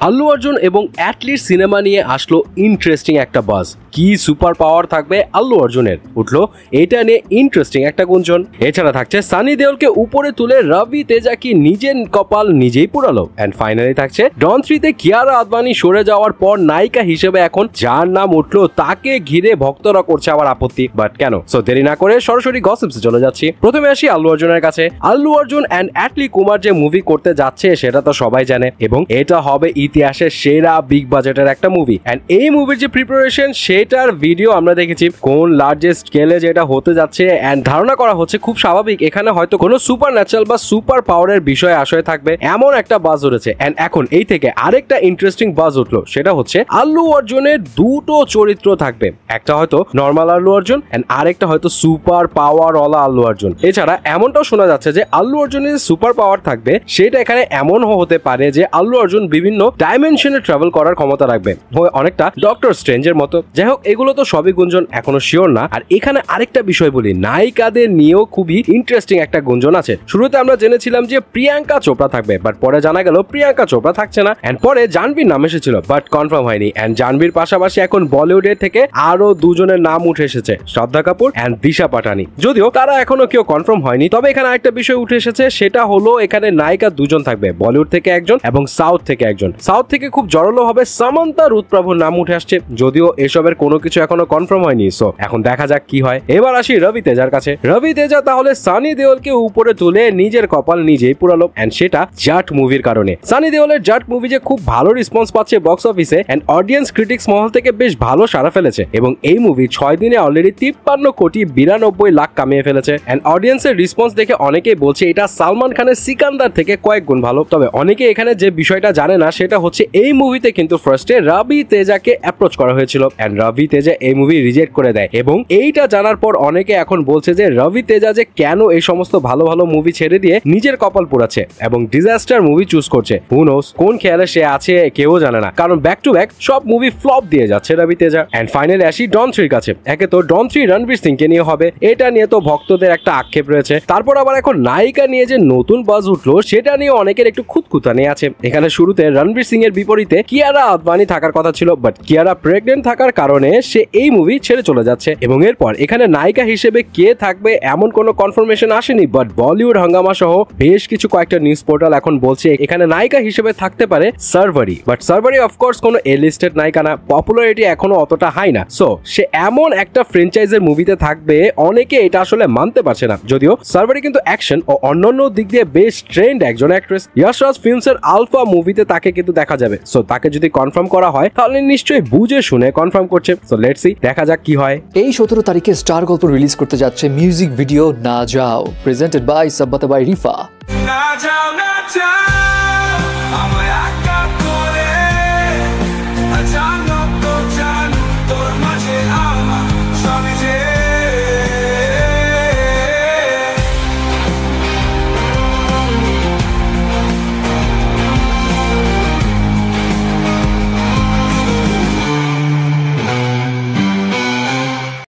আল্লু অর্জুন এবং অ্যাটলির সিনেমা নিয়ে আসলো ইন্টারেস্টিং একটা বাজ। কি সুপার পাওয়ার থাকবে আল্লু অর্জুনের, উঠলো এটা নিয়ে ইন্টারেস্টিং একটা গুঞ্জন। এছাড়া থাকছে সানি দেওলকে উপরে তুলে রবি তেজা কি নিজের কপাল নিজেই পুরালো। এন্ড ফাইনালি থাকছে ডন 3-তে কিয়ারা আদভানি সরে যাওয়ার পর নায়িকা হিসেবে এখন যার নাম উঠলো তাকে ঘিরে ভক্তরা করছে আবার আপত্তি। বাট কেন? সো দেরি না করে সরাসরি গসিপসে চলে যাচ্ছি। প্রথমে আসি আল্লু অর্জুনের কাছে। আল্লু অর্জুন এন্ড অ্যাটলি কুমার যে মুভি করতে যাচ্ছে সেটা তো সবাই জানে এবং এটা হবে ইতিহাসের সেরা বিগ বাজেটের একটা মুভি। এন্ড এই মুভির যে প্রিপারেশন সেটার ভিডিও আমরা দেখেছি কোন লার্জেস্ট স্কেলে যেটা হতে যাচ্ছে। এন্ড ধারণা করা হচ্ছে খুব স্বাভাবিক এখানে হয়তো কোনো সুপার ন্যাচারাল বা সুপার পাওয়ারের বিষয় আশয় থাকবে, এমন একটা বাজ উঠেছে। এন্ড এখন এই থেকে আরেকটা ইন্টারেস্টিং বাজ উঠলো, সেটা হচ্ছে আল্লু অর্জুনের দুটো চরিত্র থাকবে, একটা হয়তো নর্মাল আল্লু অর্জুন এন্ড আরেকটা হয়তো সুপার পাওয়ার ওয়ালা আল্লু অর্জুন। এছাড়া এমনটাও শোনা যাচ্ছে যে আল্লু অর্জুনের সুপার পাওয়ার থাকবে সেটা এখানে এমন হতে পারে যে আল্লু অর্জুন বিভিন্ন ডাইমেনশনে ট্রাভেল করার ক্ষমতা রাখবে, অনেকটা ডক্টর স্ট্রেঞ্জের মতো। যাই হোক, এগুলো তো সবই গুঞ্জন, এখনো শিওর না। আর এখানে আরেকটা বিষয় বলি, নায়িকাদের নিয়েও খুবই ইন্টারেস্টিং একটা গুঞ্জন আছে। শুরুতে আমরা জেনেছিলাম যে প্রিয়াঙ্কা চোপড়া থাকবে, বাট পরে জানা গেল প্রিয়াঙ্কা চোপড়া থাকছে না। এন্ড পরে জাহ্নবীর নাম এসেছিল, বাট কনফার্ম হয়নি। এন্ড জাহ্নবীর পাশাপাশি এখন বলিউডের থেকে আরো দুজনের নাম উঠে এসেছে, শ্রদ্ধা কাপুর এন্ড দিশা পাটানি। যদিও তারা এখনো কেউ কনফার্ম হয়নি, তবে এখানে আরেকটা বিষয় উঠে এসেছে, সেটা হলো এখানে নায়িকা দুজন থাকবে, বলিউড থেকে একজন এবং সাউথ থেকে একজন। সাউথ থেকে খুব জড়লো ভাবে সামান্তা রুথ প্রভুর নাম উঠে আসছে, যদিও এসবের কোনো কিছু এখনো কনফার্ম হয়নি। সো এখন দেখা যাক কি হয়। এবার আসি রবি তেজার কাছে। রবি তেজা তাহলে সানি দেওলকে উপরে তুলে নিজের কপাল নিজেই পুরালো, এন্ড সেটা জাট মুভির কারণে। সানি দেওলের জাট মুভি যে খুব ভালো রেসপন্স পাচ্ছে বক্স অফিসে এন্ড অডিয়েন্স ক্রিটিক্স মহল থেকে বেশ ভালো সাড়া ফেলেছে এবং এই মুভি 6 দিনে অলরেডি 53,92,00,000 কামিয়ে ফেলেছে। এন্ড অডিয়েন্সের রেসপন্স দেখে অনেকেই বলছে এটা সালমান খানের সিকান্দার থেকে কয়েক গুণ ভালো। তবে অনেকে এখানে যে বিষয়টা জানে না সেটা হচ্ছে এই মুভিতে কিন্তু ফার্স্টে রবি তেজাকে অ্যাপ্রোচ করা হয়েছিল এন্ড রবি তেজা এই মুভি রিজেক্ট করে দেয় এবং এইটা জানার পর অনেকে এখন বলছে যে রবি তেজা যে কেন এই সমস্ত ভালো ভালো মুভি ছেড়ে দিয়ে নিজের কপাল পোড়াচ্ছে এবং ডিজাস্টার মুভি চুজ করছে। হু নোস কোন খেয়ালে সে আছে কেউ জানে না, কারণ ব্যাক টু ব্যাক সব মুভি ফ্লপ দিয়ে যাচ্ছে রবি তেজা। এন্ড ফাইনালি আসি ডন 3-র কাছে। একে তো ডন 3 রণবীর সিং কে নিয়ে হবে, এটা নিয়ে তো ভক্তদের একটা আক্ষেপ রয়েছে। তারপর আবার এখন নায়িকা নিয়ে যে নতুন বাজ উঠলো সেটা নিয়ে অনেকের একটু খুঁতখুঁতানি আছে। এখানে শুরুতে রণবীর সিং এর বিপরীতে কিয়ারা আদভানি থাকার কথা ছিল, বাট কিয়ারা প্রেগনেন্ট থাকার কারণে সে এই মুভি ছেড়ে চলে যাচ্ছে এবং এরপর এখানে নায়িকা হিসেবে কে থাকবে এমন কোনো কনফার্মেশন আসেনি। বাট বলিউড হাঙ্গামা সহ বেশ কিছু কয়েকটা নিউজ পোর্টাল এখন বলছে এখানে নায়িকা হিসেবে থাকতে পারে সার্ভারি। বাট সার্ভারি অফকোর্স কোনো এ লিস্টেড নায়িকা না, পপুলারিটি এখনো অতটা হাই না। সো সে এমন একটা ফ্র্যাঞ্চাইজের মুভিতে থাকবে অনেকে এটা আসলে মানতে পারছে না। যদিও সার্ভারি কিন্তু অ্যাকশন ও অন্যান্য দিক দিয়ে বেশ ট্রেন্ড একজন অ্যাক্ট্রেস। ইয়াশ রাজ ফিল্মস এর আলফা মুভিতে তাকে কিন্তু দেখা যাবে। সো তাকে যদি কনফার্ম করা হয় তাহলে নিশ্চয়ই বুঝে শুনে কনফার্ম করছে। সো লেটস সি, দেখা যাক কি হয়। এই 17 তারিখে স্টার গল্প রিলিজ করতে যাচ্ছে মিউজিক ভিডিও না যাও, প্রেজেন্টেড বাই সাব্বাতা বাই রিফা।